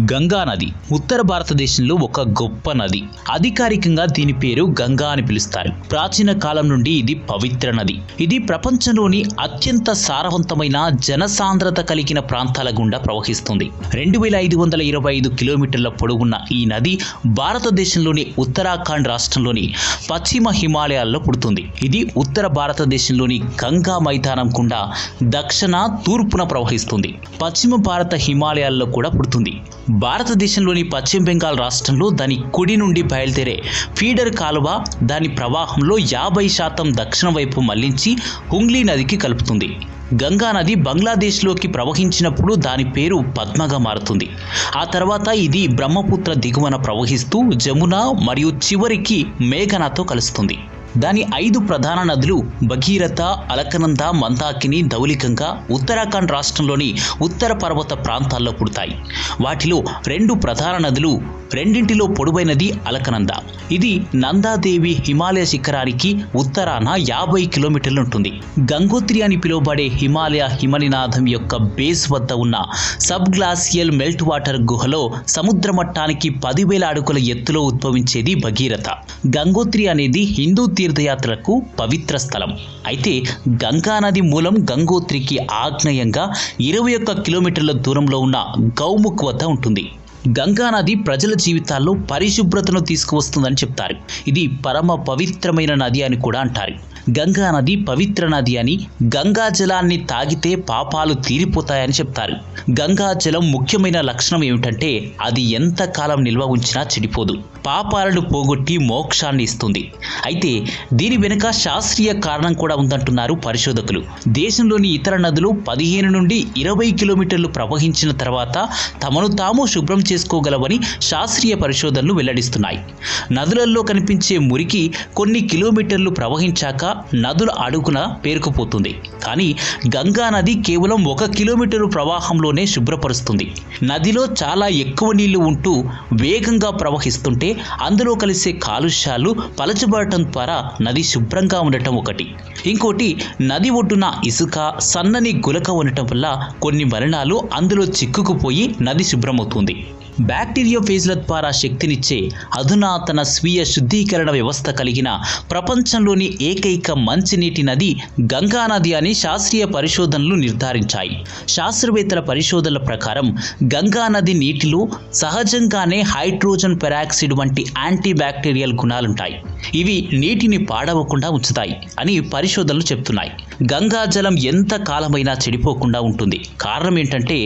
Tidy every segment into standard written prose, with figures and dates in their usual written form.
గంగా నది ఉత్తర భారతదేశంలో ఒక గొప్ప నది. అధికారికంగా దీని పేరు గంగా అని పిలుస్తారు. ప్రాచీన కాలం నుండి ఇది పవిత్ర నది. ఇది ప్రపంచంలోని అత్యంత సారవంతమైన జనసాంద్రత కలిగిన ప్రాంతాల గుండా ప్రవహిస్తుంది. 2525 కిలోమీటర్ల పొడవున్న ఈ నది భారతదేశంలోని ఉత్తరాఖండ్ రాష్ట్రంలోని పశ్చిమ హిమాలయాల్లో పుడుతుంది. ఇది ఉత్తర భారతదేశంలోని గంగా మైదానం గుండా దక్షిణ తూర్పున ప్రవహిస్తుంది. పశ్చిమ భారత హిమాలయాల్లో కూడా పుడుతుంది. భారతదేశంలోని పశ్చిమ బెంగాల్ రాష్ట్రంలో దాని కుడి నుండి బయలుదేరే ఫీడర్ కాలువ దాని ప్రవాహంలో 50% దక్షిణ వైపు మళ్లించి హుంగ్లీ నదికి కలుపుతుంది. గంగా నది బంగ్లాదేశ్లోకి ప్రవహించినప్పుడు దాని పేరు పద్మగా మారుతుంది. ఆ తర్వాత ఇది బ్రహ్మపుత్ర దిగువన ప్రవహిస్తూ జమున మరియు చివరికి మేఘనాతో కలుస్తుంది. దాని 5 ప్రధాన నదులు భగీరథ, అలకనంద, మందాకిని, ధౌలిగంగా ఉత్తరాఖండ్ రాష్ట్రంలోని ఉత్తర పర్వత ప్రాంతాల్లో పుడతాయి. వాటిలో 2 ప్రధాన నదులు, రెండింటిలో పొడవైనది అలకనంద. ఇది నందాదేవి హిమాలయ శిఖరానికి ఉత్తరాన 50 కిలోమీటర్లు ఉంటుంది. గంగోత్రి అని పిలువబడే హిమాలయ హిమనినాథం యొక్క బేస్ వద్ద ఉన్న సబ్ గ్లాసియల్ మెల్ట్ వాటర్ గుహలో సముద్ర మట్టానికి 10,000 అడుగుల ఎత్తులో ఉద్భవించేది భగీరథ. గంగోత్రి అనేది హిందూ తీర్థయాత్రలకు పవిత్ర స్థలం. అయితే గంగా నది మూలం గంగోత్రికి ఆగ్నేయంగా 21 కిలోమీటర్ల దూరంలో ఉన్న గౌముఖ్ వద్ద ఉంటుంది. గంగా నది ప్రజల జీవితాల్లో పరిశుభ్రతను తీసుకువస్తుందని చెప్తారు. ఇది పరమ పవిత్రమైన నది అని కూడా అంటారు. గంగా నది పవిత్ర నది అని, గంగా జలాన్ని తాగితే పాపాలు తీరిపోతాయని చెప్తారు. గంగా జలం ముఖ్యమైన లక్షణం ఏమిటంటే అది ఎంత కాలం నిల్వ ఉంచినా చెడిపోదు, పాపాలను పోగొట్టి మోక్షాన్ని ఇస్తుంది. అయితే దీని వెనుక శాస్త్రీయ కారణం కూడా ఉందంటున్నారు పరిశోధకులు. దేశంలోని ఇతర నదులు 15 నుండి 20 కిలోమీటర్లు ప్రవహించిన తర్వాత తమను తాము శుభ్రం చేసుకోగలవని శాస్త్రీయ పరిశోధనలు వెల్లడిస్తున్నాయి. నదులలో కనిపించే మురికి కొన్ని కిలోమీటర్లు ప్రవహించాక నదుల అడుగున పేరుకుపోతుంది. కానీ గంగా నది కేవలం 1 కిలోమీటరు ప్రవాహంలోనే శుభ్రపరుస్తుంది. నదిలో చాలా ఎక్కువ నీళ్లు ఉంటూ వేగంగా ప్రవహిస్తుంటే అందులో కలిసే కాలుష్యాలు పలచబడటం ద్వారా నది శుభ్రంగా ఉండటం ఒకటి. ఇంకోటి, నది ఒడ్డున ఇసుక, సన్నని గులక ఉండటం వల్ల కొన్ని మలినాలు అందులో చిక్కుకుపోయి నది శుభ్రమవుతుంది. బ్యాక్టీరియా ఫేజ్ల ద్వారా శక్తినిచ్చే అధునాతన స్వీయ శుద్ధీకరణ వ్యవస్థ కలిగిన ప్రపంచంలోని ఏకైక మంచినీటి నది గంగా నది అని శాస్త్రీయ పరిశోధనలు నిర్ధారించాయి. శాస్త్రవేత్తల పరిశోధనల ప్రకారం గంగా నది నీటిలో సహజంగానే హైడ్రోజన్ పెరాక్సైడ్ వంటి యాంటీ బ్యాక్టీరియల్ గుణాలుంటాయి. ఇవి నీటిని పాడవకుండా ఉంచుతాయి అని పరిశోధనలు చెప్తున్నాయి. గంగా జలం ఎంత కాలమైనా చెడిపోకుండా ఉంటుంది. కారణం ఏంటంటే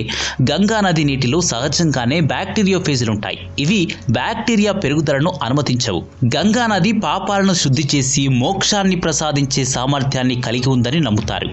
గంగా నది నీటిలో సహజంగానే బ్యాక్టీరియోఫేజ్లు ఉంటాయి. ఇవి బ్యాక్టీరియా పెరుగుదలను అనుమతించవు. గంగా నది పాపాలను శుద్ధి చేసి మోక్షాన్ని ప్రసాదించే సామర్థ్యాన్ని కలిగి ఉందని నమ్ముతారు.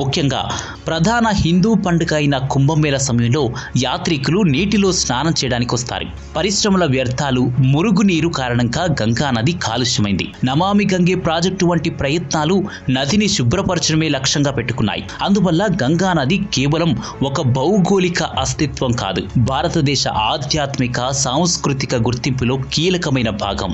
ముఖ్యంగా ప్రధాన హిందూ పండుగ అయిన కుంభమేళ సమయంలో యాత్రికులు నీటిలో స్నానం చేయడానికి వస్తారు. పరిశ్రమల వ్యర్థాలు, మురుగునీరు కారణంగా గంగా నది కాలుష్యమైంది. నమామి గంగే ప్రాజెక్టు వంటి ప్రయత్నాలు నదిని శుభ్రపరచడమే లక్ష్యంగా పెట్టుకున్నాయి. అందువల్ల గంగా నది కేవలం ఒక భౌగోళిక అస్తిత్వం కాదు, భారతదేశ ఆధ్యాత్మిక, సాంస్కృతిక గుర్తింపులో కీలకమైన భాగం.